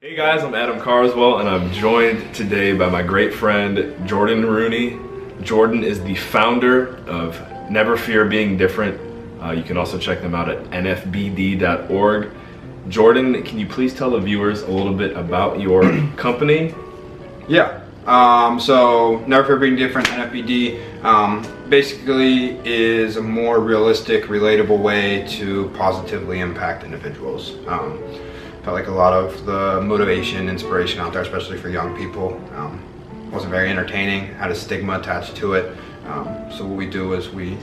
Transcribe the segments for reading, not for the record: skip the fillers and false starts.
Hey guys, I'm Adam Carswell and I'm joined today by my great friend Jordon Rooney. Jordon is the founder of Never Fear Being Different. You can also check them out at nfbd.org. Jordon, can you please tell the viewers a little bit about your company? Yeah, so Never Fear Being Different, NFBD, basically is a more realistic, relatable way to positively impact individuals. Felt like a lot of the motivation, inspiration out there, especially for young people, wasn't very entertaining, had a stigma attached to it. So what we do is we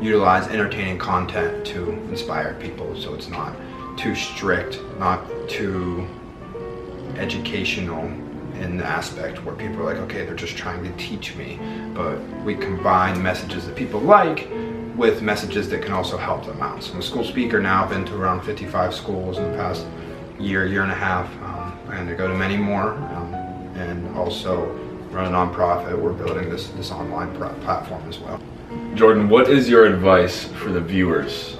utilize entertaining content to inspire people, so it's not too strict, not too educational in the aspect where people are like, okay, they're just trying to teach me, but we combine messages that people like with messages that can also help them out. So I'm a school speaker now. I've been to around 55 schools in the past year and a half, and to go to many more, and also run a nonprofit. We're building this online platform as well. Jordon, what is your advice for the viewers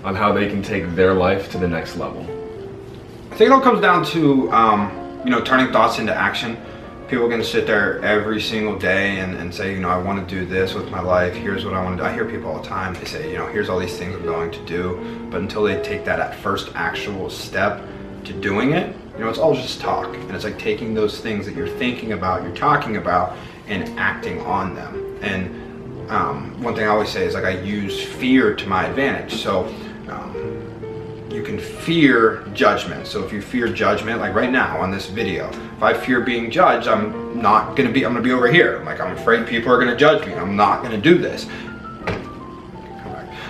on how they can take their life to the next level? I think it all comes down to turning thoughts into action. People are going to sit there every single day and say, I want to do this with my life. Here's what I want to do. I hear people all the time. They say, here's all these things I'm going to do. But until they take that first actual step to doing it, it's all just talk. And it's like taking those things that you're thinking about, you're talking about, and acting on them. And one thing I always say is, like, I use fear to my advantage. So you can fear judgment. So if you fear judgment, like right now on this video, if I fear being judged, I'm gonna be over here. Like, I'm afraid people are gonna judge me. I'm not gonna do this.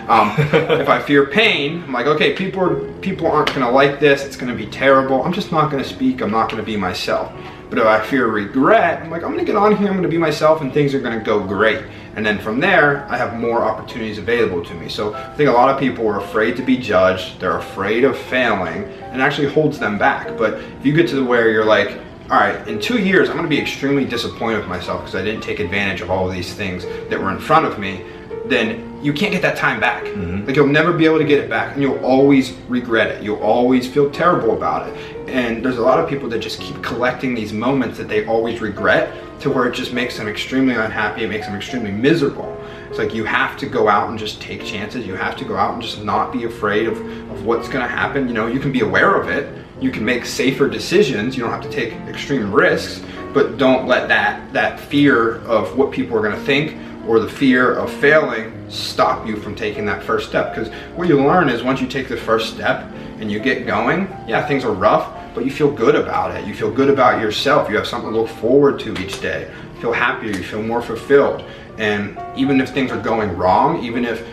If I fear pain, I'm like, okay, people aren't gonna like this. It's gonna be terrible. I'm just not gonna speak. I'm not gonna be myself. But if I fear regret, I'm like, I'm gonna get on here, I'm gonna be myself, and things are gonna go great. And then from there, I have more opportunities available to me. So I think a lot of people are afraid to be judged, they're afraid of failing, and it actually holds them back. But if you get to where you're like, all right, in 2 years, I'm gonna be extremely disappointed with myself because I didn't take advantage of all of these things that were in front of me, then you can't get that time back. Like, you'll never be able to get it back, and you'll always regret it. You'll always feel terrible about it. And there's a lot of people that just keep collecting these moments that they always regret, to where it just makes them extremely unhappy. It makes them extremely miserable. It's like, you have to go out and just take chances. You have to go out and just not be afraid of what's gonna happen. You can be aware of it. You can make safer decisions. You don't have to take extreme risks, but don't let that fear of what people are gonna think, or the fear of failing, stop you from taking that first step. Because what you learn is, once you take the first step and you get going, yeah, things are rough, but you feel good about it. You feel good about yourself. You have something to look forward to each day. You feel happier, you feel more fulfilled. And even if things are going wrong, even if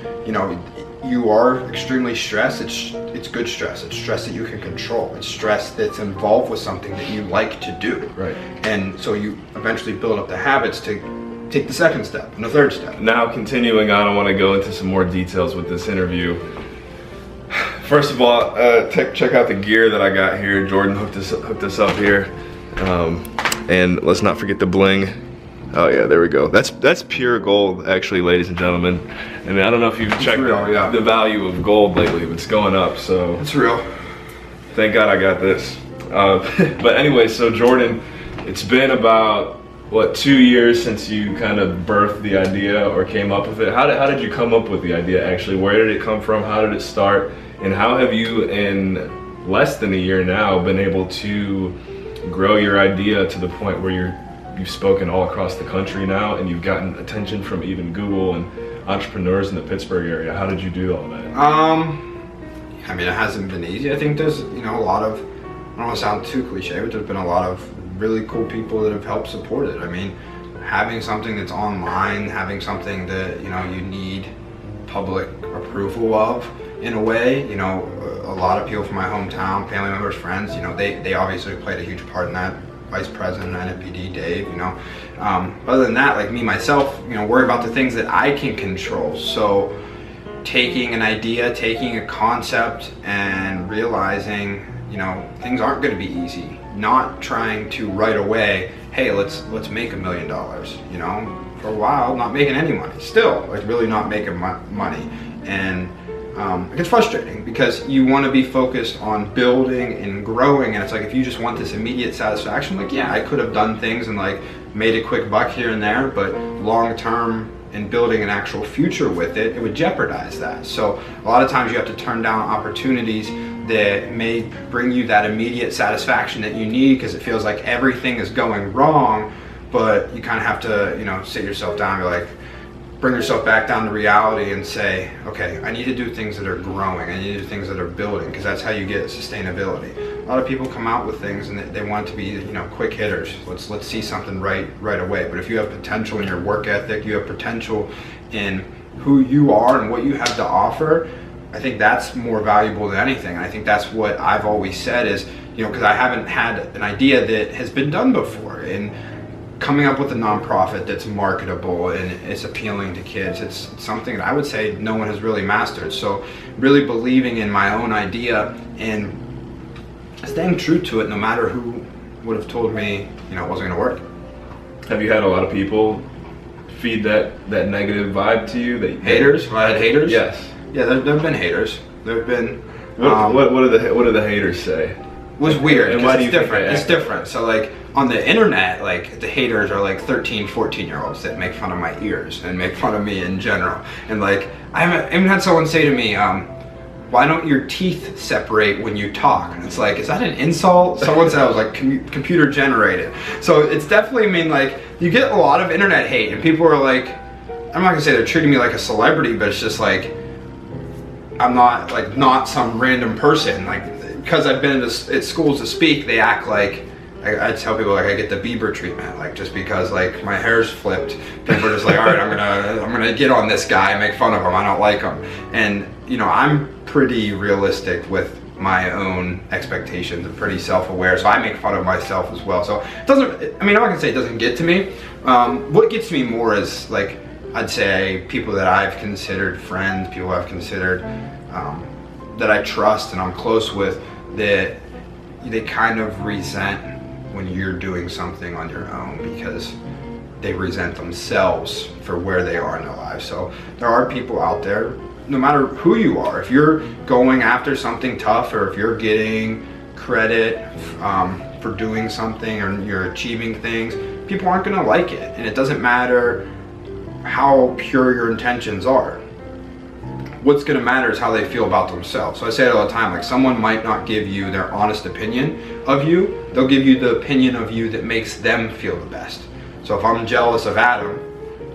you are extremely stressed, it's good stress. It's stress that you can control. It's stress that's involved with something that you like to do. Right. And so you eventually build up the habits to take the second step and the third step. Now, continuing on, I want to go into some more details with this interview. First of all, check out the gear that I got here. Jordon hooked us up here, and let's not forget the bling. Oh yeah, there we go. That's pure gold, actually, ladies and gentlemen. And I don't know if you've checked the value of gold lately, but it's going up. So it's real. Thank God I got this. But anyway, so Jordon, it's been about, what, 2 years since you kind of birthed the idea or came up with it. How did you come up with the idea, actually? Where did it come from? How did it start? And how have you, in less than a year now, been able to grow your idea to the point where you've spoken all across the country now, and you've gotten attention from even Google and entrepreneurs in the Pittsburgh area? How did you do all that? I mean, it hasn't been easy. I think there's a lot of, I don't want to sound too cliche, but there's been a lot of really cool people that have helped support it. I mean, having something that's online, having something that you need public approval of, in a way, a lot of people from my hometown, family members, friends, they obviously played a huge part in that. Vice President, NFBD, Dave, other than that, like me, myself, worry about the things that I can control. So taking an idea, taking a concept, and realizing, things aren't going to be easy. Not trying to right away, hey, let's make $1 million. For a while, not making any money. Still, like, really not making money. And it gets frustrating because you want to be focused on building and growing, and it's like if you just want this immediate satisfaction, like yeah, I could have done things and like made a quick buck here and there, but long term in building an actual future with it, it would jeopardize that. So a lot of times you have to turn down opportunities that may bring you that immediate satisfaction that you need because it feels like everything is going wrong, but you kind of have to, you know, sit yourself down, you're like, bring yourself back down to reality and say, okay, I need to do things that are growing, I need to do things that are building, because that's how you get sustainability. A lot of people come out with things and they want it to be, you know, quick hitters. Let's see something right away. But if you have potential in your work ethic, you have potential in who you are and what you have to offer, I think that's more valuable than anything. And I think that's what I've always said is, you know, because I haven't had an idea that has been done before. And coming up with a nonprofit that's marketable and it's appealing to kids, it's something that I would say no one has really mastered. So really believing in my own idea and staying true to it no matter who would have told me, you know, it wasn't going to work. Have you had a lot of people feed that negative vibe to you? Haters? Well, I had haters? Yes. Yeah, there have been haters. There have been... What do the haters say? It was weird, and why do you it's different. think It's different. So like on the internet, like the haters are like 13, 14-year-olds that make fun of my ears and make fun of me in general. And like I even had someone say to me, why don't your teeth separate when you talk? And it's like, is that an insult? Someone said I was like computer generated. So it's definitely, I mean, like you get a lot of internet hate and people are like, I'm not gonna say they're treating me like a celebrity, but it's just like, I'm not some random person. Like, because I've been at schools to speak, they act like, I tell people like I get the Bieber treatment, like just because like my hair's flipped, people are just like, all right, I'm gonna get on this guy and make fun of him. I don't like him. And you know, I'm pretty realistic with my own expectations and pretty self-aware, so I make fun of myself as well. So it doesn't, I mean, I'm not gonna say it doesn't get to me. What gets me more is like, I'd say people that I've considered friends, people I've considered that I trust and I'm close with, that they kind of resent when you're doing something on your own because they resent themselves for where they are in their lives. So there are people out there, no matter who you are, if you're going after something tough or if you're getting credit for doing something or you're achieving things, people aren't gonna like it. And it doesn't matter how pure your intentions are. What's gonna matter is how they feel about themselves. So I say it all the time, like someone might not give you their honest opinion of you, they'll give you the opinion of you that makes them feel the best. So if I'm jealous of Adam,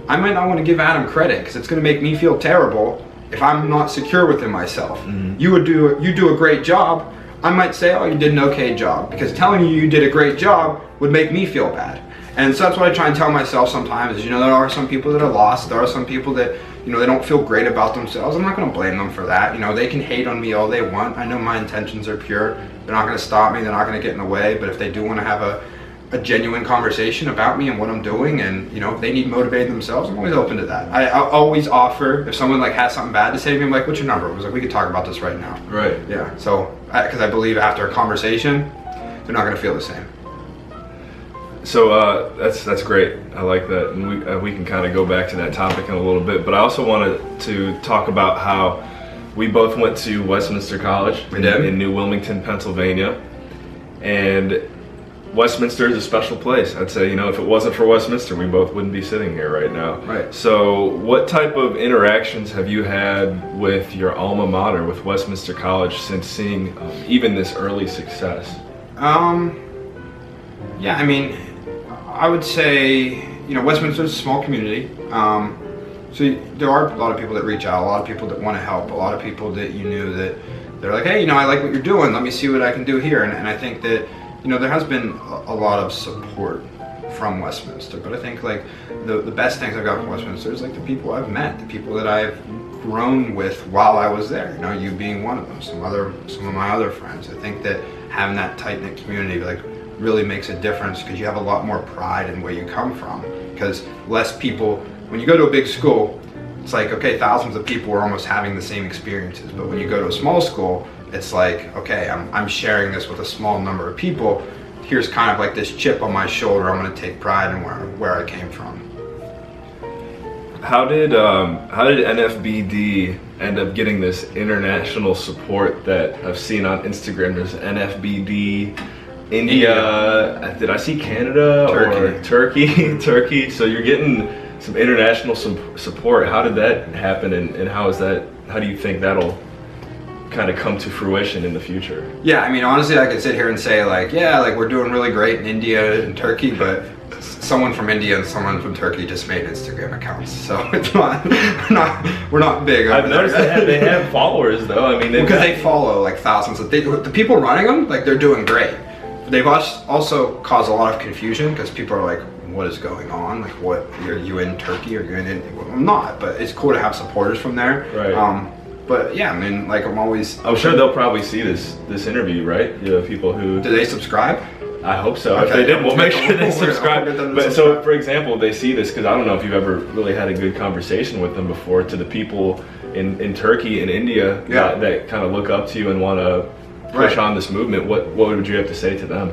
I might not wanna give Adam credit because it's gonna make me feel terrible if I'm not secure within myself. Mm-hmm. You do a great job, I might say, oh, you did an okay job, because telling you did a great job would make me feel bad. And so that's what I try and tell myself sometimes is, you know, there are some people that are lost, there are some people that, you know, they don't feel great about themselves. I'm not gonna blame them for that. You know, they can hate on me all they want. I know my intentions are pure. They're not gonna stop me, they're not gonna get in the way, but if they do wanna have a genuine conversation about me and what I'm doing, and you know, if they need motivated themselves, I'm always open to that. I always offer, if someone like has something bad to say to me, I'm like, what's your number? I was like, we could talk about this right now. Right. Yeah, so, because I believe after a conversation, they're not gonna feel the same. So that's great. I like that, and we can kind of go back to that topic in a little bit. But I also wanted to talk about how we both went to Westminster College in New Wilmington, Pennsylvania, and Westminster is a special place. I'd say, you know, if it wasn't for Westminster, we both wouldn't be sitting here right now. Right. So, what type of interactions have you had with your alma mater, with Westminster College, since seeing even this early success? Yeah, I mean, I would say, you know, Westminster is a small community. So there are a lot of people that reach out, a lot of people that want to help, a lot of people that you knew that they're like, hey, you know, I like what you're doing. Let me see what I can do here. And I think that, you know, there has been a lot of support from Westminster. But I think like the best things I've got from Westminster is like the people I've met, the people that I've grown with while I was there. You know, you being one of them, some of my other friends. I think that having that tight-knit community like really makes a difference because you have a lot more pride in where you come from. Because less people, when you go to a big school, it's like, okay, thousands of people are almost having the same experiences. But when you go to a small school, it's like, okay, I'm sharing this with a small number of people. Here's kind of like this chip on my shoulder. I'm going to take pride in where I came from. How did NFBD end up getting this international support that I've seen on Instagram? There's NFBD, India. Did I see Canada or Turkey? Turkey. So you're getting some international support. How did that happen, and how do you think that'll kind of come to fruition in the future? Yeah, I mean, honestly, I could sit here and say like, yeah, like we're doing really great in India and Turkey, but someone from India and someone from Turkey just made Instagram accounts, so it's we're not big. I've noticed they have followers though. I mean, because they follow like thousands of the people running them. Like they're doing great. They've also caused a lot of confusion because people are like, what is going on? Like, what are you in Turkey or you're in India? Well, I'm not, but it's cool to have supporters from there. Right. But yeah, I mean, like I'm sure they'll probably see this interview, right? You know, people who... Do they subscribe? I hope so. Okay, if they did, we'll make sure they subscribe. But so, for example, they see this, because I don't know if you've ever really had a good conversation with them before, to the people in Turkey and India that kind of look up to you and want to push on this movement. What would you have to say to them?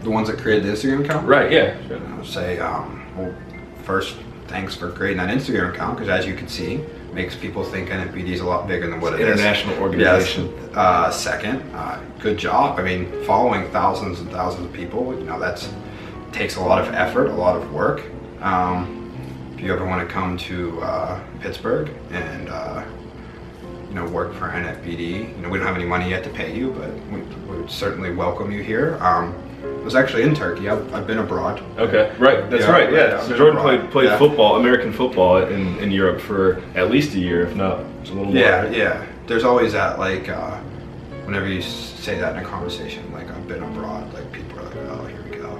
The ones that created the Instagram account? Right, yeah. Sure. I would say, well, first, thanks for creating that Instagram account, because as you can see, makes people think NFBD is a lot bigger than what it is. International organization. Yes. Second, good job. I mean, following thousands and thousands of people, you know, takes a lot of effort, a lot of work. If you ever want to come to Pittsburgh and you know, work for NFBD, you know, we don't have any money yet to pay you, but we would certainly welcome you here. I was actually in Turkey. I've been abroad. Okay, right. That's right. Yeah. So Jordan played football, American football, in Europe for at least a year, if not a little more. Yeah, yeah. There's always that, like, whenever you say that in a conversation, like, I've been abroad, like, people are like, oh, here we go.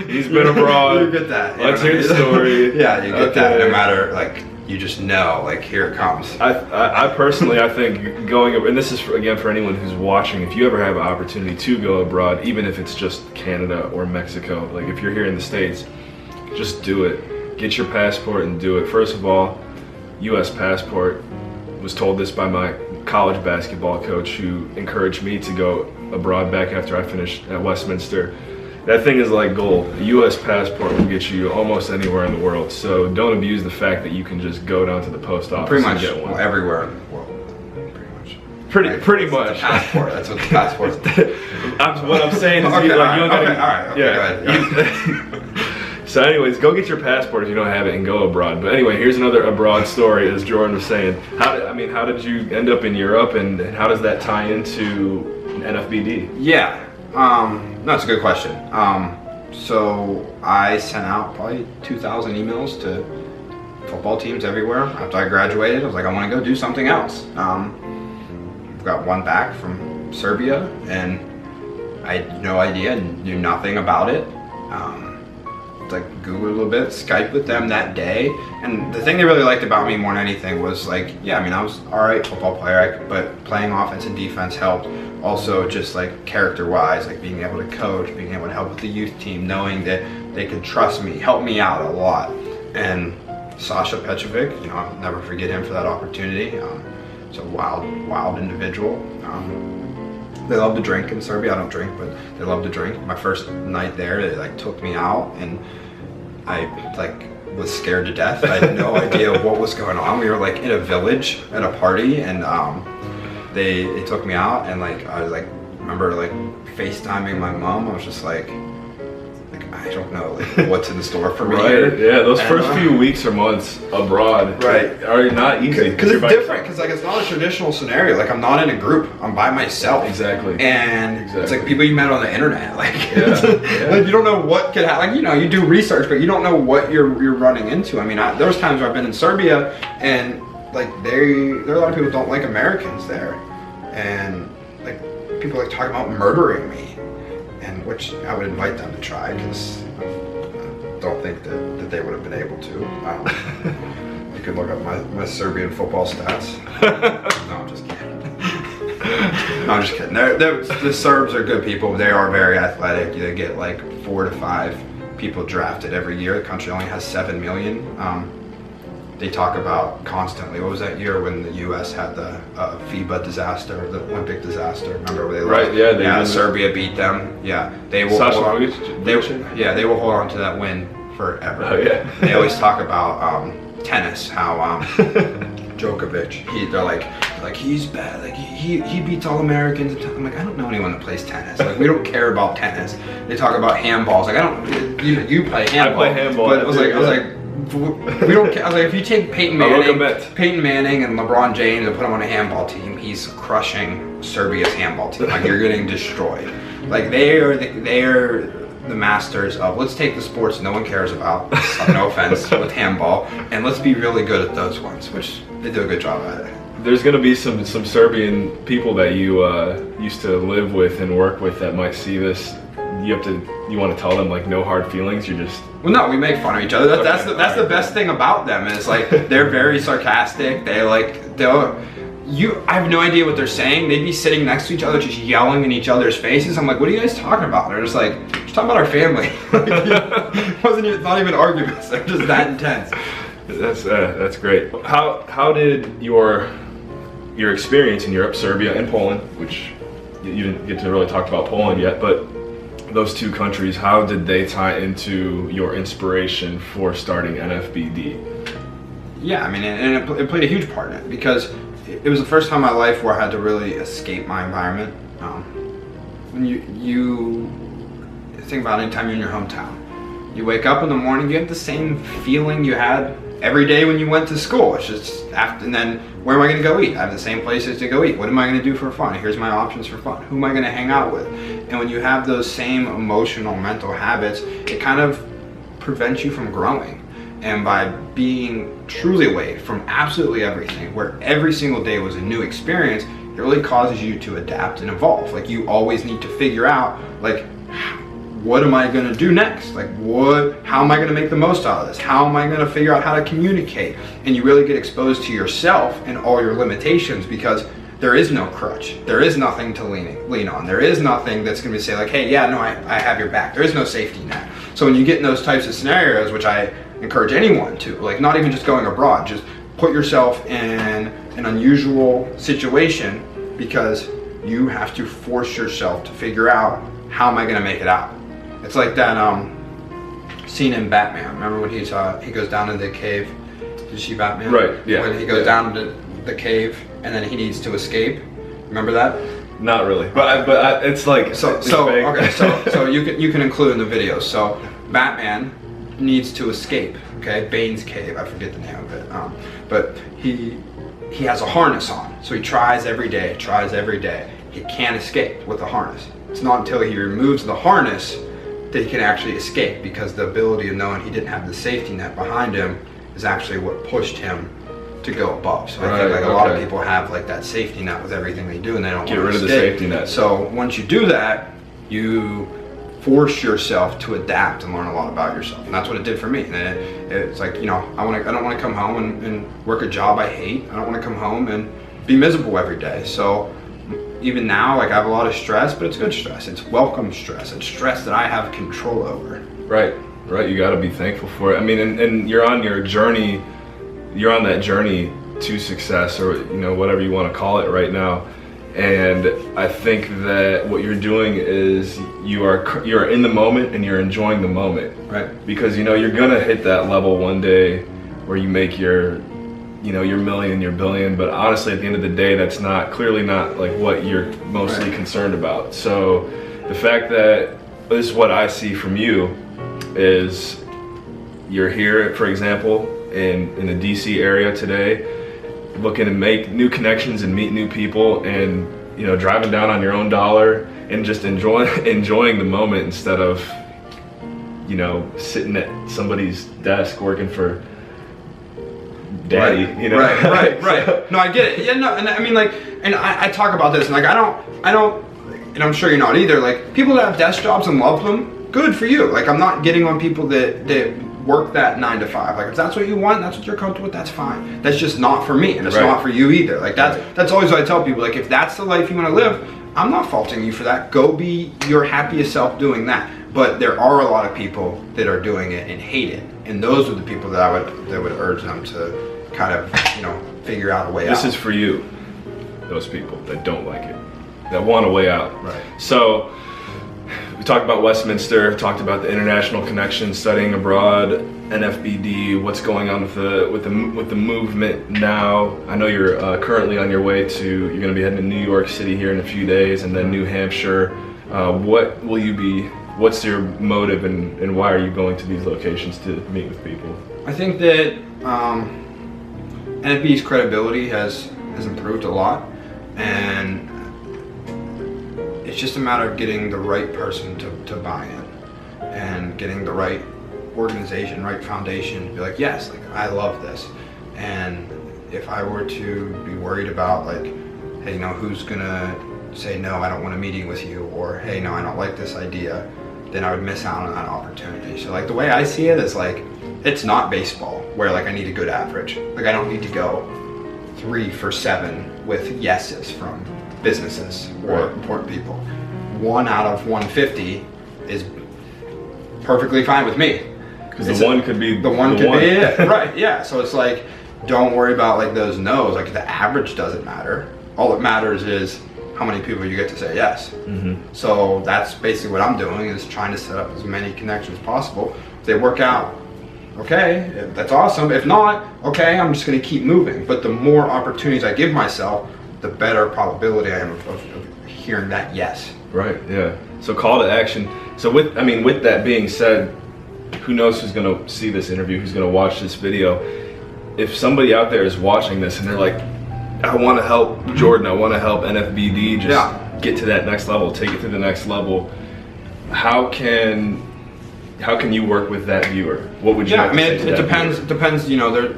He's been abroad. You get that. Let's hear the story. Yeah, you get that. No matter, like, you just know, like, here it comes. I personally, I think going, and this is again for anyone who's watching, if you ever have an opportunity to go abroad, even if it's just Canada or Mexico, like if you're here in the States, just do it. Get your passport and do it. First of all, US passport. Was told this by my college basketball coach, who encouraged me to go abroad back after I finished at Westminster. That thing is like gold. A US passport will get you almost anywhere in the world. So don't abuse the fact that you can just go down to the post office and get one. Well, everywhere in the world. Pretty much. Pretty much. It's the passport. That's what the passport's. What I'm saying is, okay, you don't gotta. Okay, all right. Okay, yeah. Go ahead. So anyways, go get your passport if you don't have it and go abroad. But anyway, here's another abroad story, as Jordan was saying. How did you end up in Europe, and how does that tie into NFBD? Yeah, that's a good question. So I sent out probably 2,000 emails to football teams everywhere after I graduated. I was like, I want to go do something else. Got one back from Serbia, and I had no idea, knew nothing about it. Like Googled a little bit, Skyped with them that day, and the thing they really liked about me more than anything was like, yeah, I mean, I was alright football player, but playing offense and defense helped. Also, just like character-wise, like being able to coach, being able to help with the youth team, knowing that they could trust me, help me out a lot. And Sasha Petrovic, you know, I'll never forget him for that opportunity. He's a wild individual. They love to drink in Serbia. I don't drink, but they love to drink. My first night there, they like took me out, and I like was scared to death. I had no idea what was going on. We were like in a village at a party, and they took me out, and like I was like, remember like FaceTiming my mom. I was just like I don't know like what's in store for me. Right. Yeah. Those first few weeks or months abroad, are not easy. Because it's different. Because like it's not a traditional scenario. Like I'm not in a group. I'm by myself. Exactly. And it's like people you met on the internet. Like, like you don't know what could happen. Like, you know, you do research, but you don't know what you're running into. I mean, there was times where I've been in Serbia, and like there are a lot of people who don't like Americans there, and like people like talking about murdering me. And which I would invite them to try, because I don't think that they would have been able to. You could look up my Serbian football stats. No, I'm just kidding. No, I'm just kidding. The Serbs are good people. They are very athletic. They get like 4 to 5 people drafted every year. The country only has 7 million. They talk about constantly, what was that year when the U.S. had the FIBA disaster, the Olympic disaster? Remember where they lost? Right, yeah. Serbia beat them. Yeah, they will. They will hold on to that win forever. Oh yeah. They always talk about tennis, how Djokovic, they're like he's bad, like he beats all Americans. I'm like, I don't know anyone that plays tennis. Like, we don't care about tennis. They talk about handballs. Like, I don't. You play handball. I play handball. But I was like, we don't care. I was like, if you take Peyton Manning and LeBron James and put him on a handball team, he's crushing Serbia's handball team. Like, you're getting destroyed. Like, they are the masters of, let's take the sports no one cares about, no offense, with handball, and let's be really good at those ones, which they do a good job at it. There's gonna be some Serbian people that you used to live with and work with that might see this. You want to tell them, like, no hard feelings. You're just, well, no, we make fun of each other. That's the best thing about them, is like they're very sarcastic. I have no idea what they're saying. They'd be sitting next to each other, just yelling in each other's faces. I'm like, what are you guys talking about? They're just like, just talking about our family. It's not even arguments. They're just that intense. That's great. How did your experience in Europe, Serbia and Poland, which you didn't get to really talk about Poland yet, but those two countries, how did they tie into your inspiration for starting NFBD? Yeah, I mean, and it played a huge part in it, because it was the first time in my life where I had to really escape my environment. When you think about any time you're in your hometown, you wake up in the morning, you have the same feeling you had every day when you went to school. It's just and then where am I going to go eat? I have the same places to go eat. What am I going to do for fun? Here's my options for fun. Who am I going to hang out with? And when you have those same emotional, mental habits, it kind of prevents you from growing. And by being truly away from absolutely everything, where every single day was a new experience, it really causes you to adapt and evolve. Like, you always need to figure out, like, what am I going to do next? Like, how am I going to make the most out of this? How am I going to figure out how to communicate? And you really get exposed to yourself and all your limitations, because there is no crutch. There is nothing to lean on. There is nothing that's going to say, like, hey, yeah, no, I have your back. There is no safety net. So when you get in those types of scenarios, which I encourage anyone to, like, not even just going abroad, just put yourself in an unusual situation, because you have to force yourself to figure out, how am I going to make it out? It's like that scene in Batman. Remember when he goes down into the cave? Did you see Batman? Right. Yeah. When he goes down into the cave and then he needs to escape. Remember that? Not really, but it's like so you can include in the video. So Batman needs to escape. Okay, Bane's cave. I forget the name of it. But he has a harness on, so he tries every day. He can't escape with the harness. It's not until he removes the harness that he can actually escape, because the ability of knowing he didn't have the safety net behind him is actually what pushed him to go above. So I think, like, a lot of people have, like, that safety net with everything they do, and they don't get rid of the safety net. So once you do that, you force yourself to adapt and learn a lot about yourself, and that's what it did for me. And it's like, you know, I don't want to come home and work a job I hate. I don't want to come home and be miserable every day. So even now, like, I have a lot of stress, but it's good stress. It's welcome stress. It's stress that I have control over. Right. You got to be thankful for it. I mean, and you're on your journey. You're on that journey to success, or, you know, whatever you want to call it right now. And I think that what you're doing is you're in the moment and you're enjoying the moment. Right. Because, you know, you're gonna hit that level one day where you make your million, your billion, but honestly, at the end of the day, that's clearly not like what you're mostly concerned about. So the fact that this is what I see from you is you're here, for example, in the DC area today, looking to make new connections and meet new people, and, you know, driving down on your own dollar and just enjoying the moment, instead of, you know, sitting at somebody's desk working for daddy, you know? Right. No, I get it. Yeah, no, and I mean, like, and I talk about this, and like, I don't, and I'm sure you're not either, like, people that have desk jobs and love them, good for you. Like, I'm not getting on people that work that 9 to 5. Like, if that's what you want, that's what you're comfortable with, that's fine. That's just not for me, and it's not for you either. Like, that's always what I tell people. Like, if that's the life you want to live, I'm not faulting you for that. Go be your happiest self doing that. But there are a lot of people that are doing it and hate it, and those are the people that I would urge them to kind of, you know, figure out a way out. This is for you, those people that don't like it, that want a way out. Right. So We talked about Westminster, talked about the international connection, studying abroad, NFBD, what's going on with the movement now. I know you're currently on your way you're going to be heading to New York City here in a few days, and then New Hampshire. What's your motive, and why are you going to these locations to meet with people? I think that NFBD's credibility has improved a lot, and it's just a matter of getting the right person to buy in, and getting the right organization, right foundation to be like, yes, like I love this. And if I were to be worried about like, hey, you know, who's gonna say no, I don't want a meeting with you, or hey, no, I don't like this idea, then I would miss out on that opportunity. So like the way I see it is like, it's not baseball where like I need a good average. Like I don't need to go 3 for 7 with yeses from businesses or important people. 1 out of 150 is perfectly fine with me. Because the one could be the one could be it. Right, yeah. So it's like, don't worry about like those no's. Like the average doesn't matter. All that matters is how many people you get to say yes. Mm-hmm. So that's basically what I'm doing, is trying to set up as many connections as possible. If they work out, okay, that's awesome. If not, okay, I'm just gonna keep moving. But the more opportunities I give myself, the better probability I am of hearing that yes. Right, yeah. So call to action. So with that being said, who knows who's gonna see this interview, who's gonna watch this video. If somebody out there is watching this and they're like, I wanna help Jordon, I wanna help NFBD just get to that next level, take it to the next level, how can you work with that viewer? What would you have to say to that viewer? It depends, you know, they're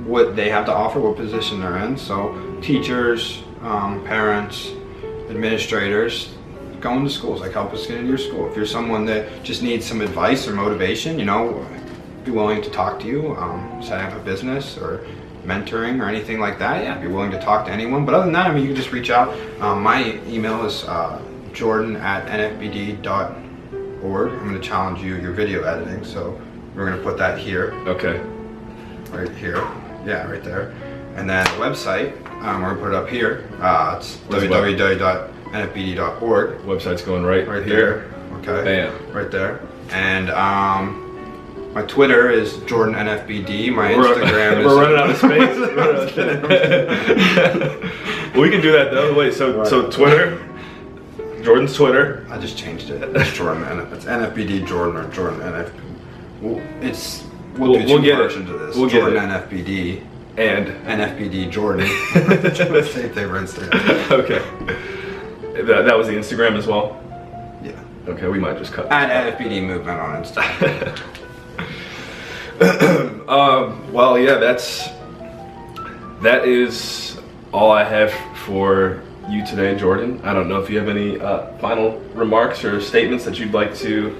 what they have to offer, what position they're in. So teachers, parents, administrators, going to schools, like help us get into your school. If you're someone that just needs some advice or motivation, you know, be willing to talk to you, setting up a business or mentoring or anything like that, yeah, be willing to talk to anyone. But other than that, I mean, you can just reach out. My email is jordan@nfbd.org. I'm going to challenge your video editing, so we're going to put that here. Okay. Right here. Yeah, right there. And then the website, we're going to put it up here. It's www.nfbd.org. Website's going right here. Okay. Bam. Right there. And my Twitter is Jordon NFBD. My Instagram is... We're running out of space. Well, we can do that though. Wait, so Twitter, Jordan's Twitter. I just changed it. It's Jordon. It's NFBD Jordon or Jordon NFBD. We'll do two versions of this. Jordon NFBD and NFBD Jordon. Same thing for Instagram. Okay. That was the Instagram as well? Yeah. Okay, we might just cut. And NFBD movement on Instagram. Well, yeah, that is all I have for you today, Jordon. I don't know if you have any final remarks or statements that you'd like to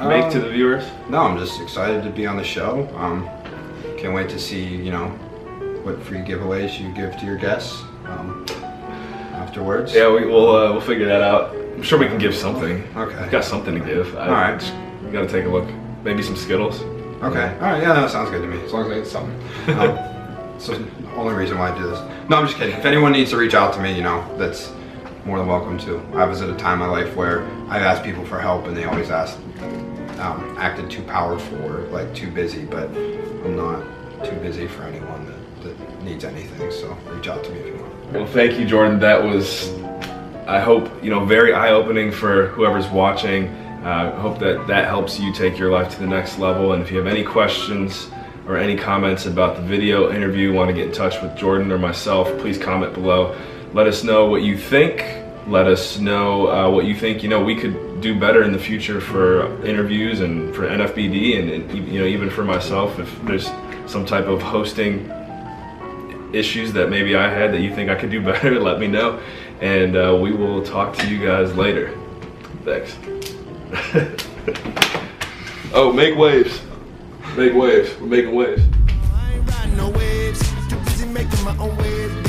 make to the viewers. No, I'm just excited to be on the show. Can't wait to see, you know, what free giveaways you give to your guests afterwards. Yeah, we'll figure that out. I'm sure we can give something. Okay. We've got something to give. All right. We gotta take a look. Maybe some Skittles. Okay. All right. Yeah, that sounds good to me. As long as I get something. So the only reason why I do this. No, I'm just kidding. If anyone needs to reach out to me, you know, that's more than welcome to. I was at a time in my life where I've asked people for help and they always acted too powerful or like too busy, but I'm not too busy for anyone that needs anything. So reach out to me if you want. Well, thank you, Jordon. That was, I hope, you know, very eye-opening for whoever's watching. I hope that helps you take your life to the next level. And if you have any questions or any comments about the video interview, want to get in touch with Jordon or myself, please comment below. Let us know what you think. Let us know what you think, you know, we could do better in the future for interviews and for NFBD and you know, even for myself. If there's some type of hosting issues that maybe I had that you think I could do better, let me know. And we will talk to you guys later. Thanks. Oh, make waves. Make waves. We're making waves. I ain't riding no waves. Too busy making my own waves.